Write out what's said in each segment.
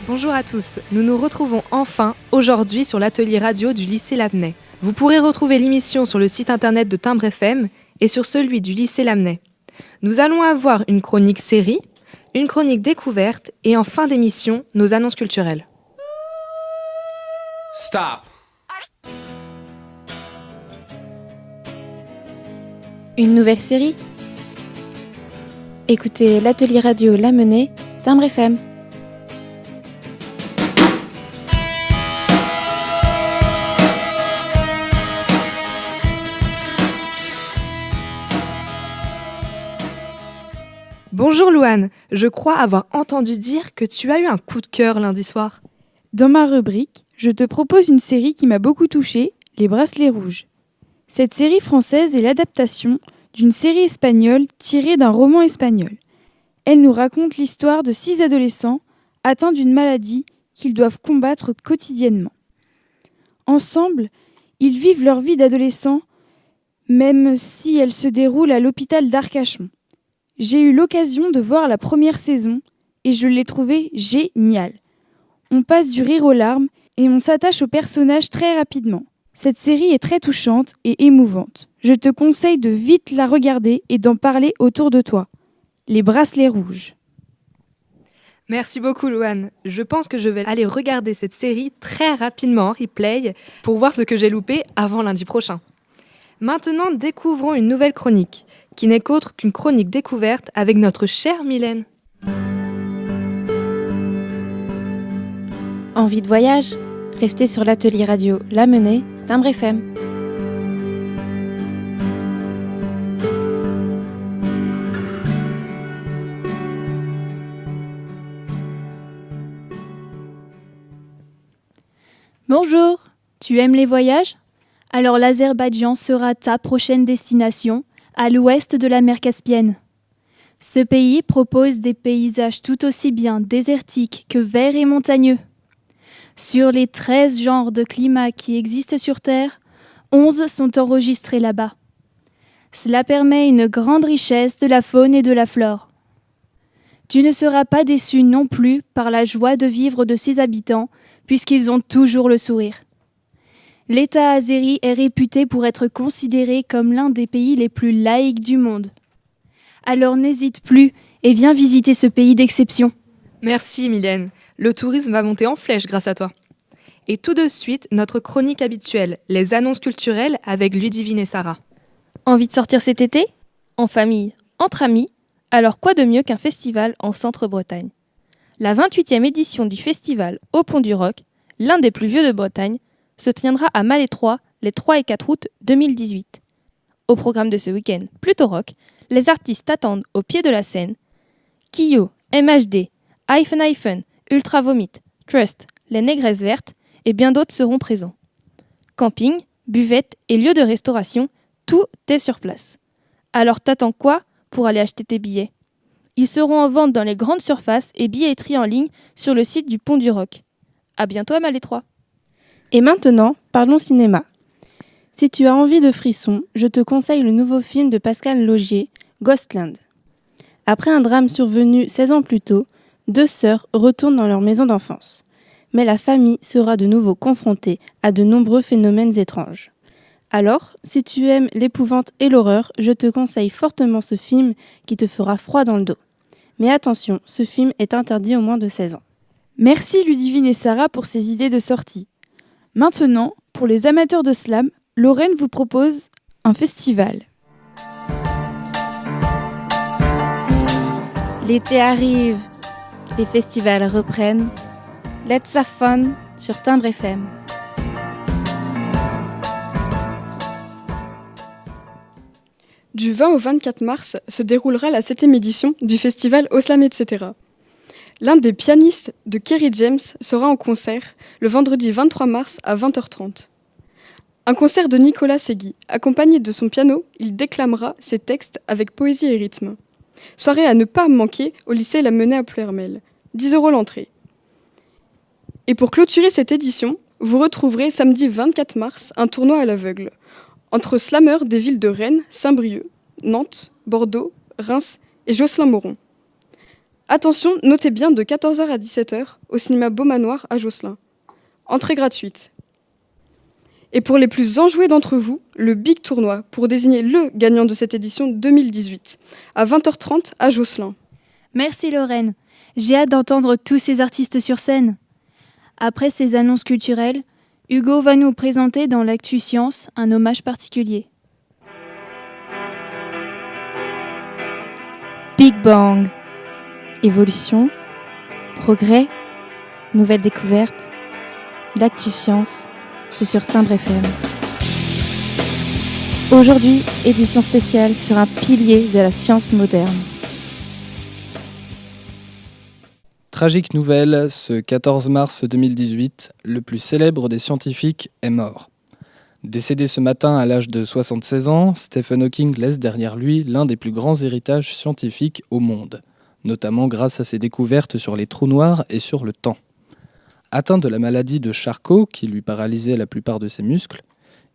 Bonjour à tous, nous nous retrouvons enfin aujourd'hui sur l'atelier radio du lycée Lamennais. Vous pourrez retrouver l'émission sur le site internet de Timbre FM et sur celui du lycée Lamennais. Nous allons avoir une chronique série, une chronique découverte et en fin d'émission, nos annonces culturelles. Stop! Une nouvelle série? Écoutez l'atelier radio Lamennais, Timbre FM. Bonjour Louane, je crois avoir entendu dire que tu as eu un coup de cœur lundi soir. Dans ma rubrique, je te propose une série qui m'a beaucoup touchée, Les Bracelets Rouges. Cette série française est l'adaptation d'une série espagnole tirée d'un roman espagnol. Elle nous raconte l'histoire de 6 adolescents atteints d'une maladie qu'ils doivent combattre quotidiennement. Ensemble, ils vivent leur vie d'adolescents, même si elle se déroule à l'hôpital d'Arcachon. J'ai eu l'occasion de voir la première saison et je l'ai trouvée géniale. On passe du rire aux larmes et on s'attache aux personnages très rapidement. Cette série est très touchante et émouvante. Je te conseille de vite la regarder et d'en parler autour de toi. Les Bracelets Rouges. Merci beaucoup Louane. Je pense que je vais aller regarder cette série très rapidement en replay pour voir ce que j'ai loupé avant lundi prochain. Maintenant, découvrons une nouvelle chronique, qui n'est qu'autre qu'une chronique découverte avec notre chère Mylène. Envie de voyage? Restez sur l'atelier radio Lamennais, Timbre FM. Bonjour, tu aimes les voyages? Alors l'Azerbaïdjan sera ta prochaine destination, à l'ouest de la mer Caspienne. Ce pays propose des paysages tout aussi bien désertiques que verts et montagneux. Sur les 13 genres de climats qui existent sur Terre, 11 sont enregistrés là-bas. Cela permet une grande richesse de la faune et de la flore. Tu ne seras pas déçu non plus par la joie de vivre de ses habitants, puisqu'ils ont toujours le sourire. L'État azéri est réputé pour être considéré comme l'un des pays les plus laïques du monde. Alors n'hésite plus et viens visiter ce pays d'exception. Merci Mylène, le tourisme va monter en flèche grâce à toi. Et tout de suite, notre chronique habituelle, les annonces culturelles avec Ludivine et Sarah. Envie de sortir cet été? En famille, entre amis? Alors quoi de mieux qu'un festival en Centre-Bretagne? La 28e édition du festival Au Pont du Roc, l'un des plus vieux de Bretagne, se tiendra à Malétroit les 3 et 4 août 2018. Au programme de ce week-end plutôt rock, les artistes attendent au pied de la scène Kyo, MHD, Hyphen, Ultra Vomit, Trust, Les Négresses Vertes et bien d'autres seront présents. Camping, buvette et lieux de restauration, tout est sur place. Alors t'attends quoi pour aller acheter tes billets? Ils seront en vente dans les grandes surfaces et billetteries en ligne sur le site du Pont du Roc. À bientôt à Malétroit. Et maintenant, parlons cinéma. Si tu as envie de frissons, je te conseille le nouveau film de Pascal Laugier, Ghostland. Après un drame survenu 16 ans plus tôt, 2 sœurs retournent dans leur maison d'enfance. Mais la famille sera de nouveau confrontée à de nombreux phénomènes étranges. Alors, si tu aimes l'épouvante et l'horreur, je te conseille fortement ce film qui te fera froid dans le dos. Mais attention, ce film est interdit aux moins de 16 ans. Merci Ludivine et Sarah pour ces idées de sortie. Maintenant, pour les amateurs de slam, Lorraine vous propose un festival. L'été arrive, les festivals reprennent. Let's have fun sur Timbre FM. Du 20 au 24 mars se déroulera la 7e édition du festival Au Slam etc. L'un des pianistes de Kerry James sera en concert le vendredi 23 mars à 20h30. Un concert de Nicolas Segui. Accompagné de son piano, il déclamera ses textes avec poésie et rythme. Soirée à ne pas manquer au lycée Lamennais à Ploërmel. 10 € l'entrée. Et pour clôturer cette édition, vous retrouverez samedi 24 mars un tournoi à l'aveugle entre slameurs des villes de Rennes, Saint-Brieuc, Nantes, Bordeaux, Reims et Josselin-Moron. Attention, notez bien de 14h à 17h au cinéma Beaumanoir à Josselin. Entrée gratuite. Et pour les plus enjoués d'entre vous, le Big Tournoi pour désigner le gagnant de cette édition 2018 à 20h30 à Josselin. Merci Lorraine. J'ai hâte d'entendre tous ces artistes sur scène. Après ces annonces culturelles, Hugo va nous présenter dans l'Actu Science un hommage particulier. Big Bang. Évolution, progrès, nouvelles découvertes. L'Actu Science, c'est sur Timbre FM. Aujourd'hui, édition spéciale sur un pilier de la science moderne. Tragique nouvelle, ce 14 mars 2018, le plus célèbre des scientifiques est mort. Décédé ce matin à l'âge de 76 ans, Stephen Hawking laisse derrière lui l'un des plus grands héritages scientifiques au monde, notamment grâce à ses découvertes sur les trous noirs et sur le temps. Atteint de la maladie de Charcot, qui lui paralysait la plupart de ses muscles,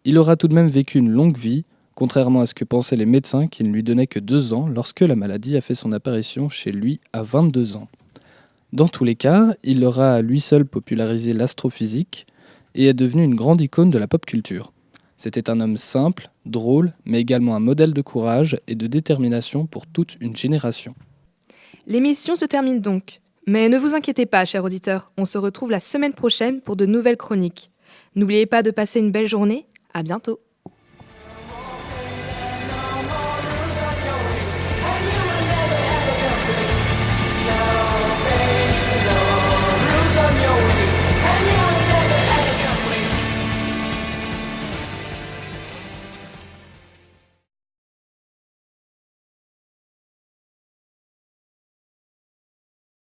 il aura tout de même vécu une longue vie, contrairement à ce que pensaient les médecins qui ne lui donnaient que 2 ans lorsque la maladie a fait son apparition chez lui à 22 ans. Dans tous les cas, il aura à lui seul popularisé l'astrophysique et est devenu une grande icône de la pop culture. C'était un homme simple, drôle, mais également un modèle de courage et de détermination pour toute une génération. L'émission se termine donc. Mais ne vous inquiétez pas, chers auditeurs, on se retrouve la semaine prochaine pour de nouvelles chroniques. N'oubliez pas de passer une belle journée, à bientôt.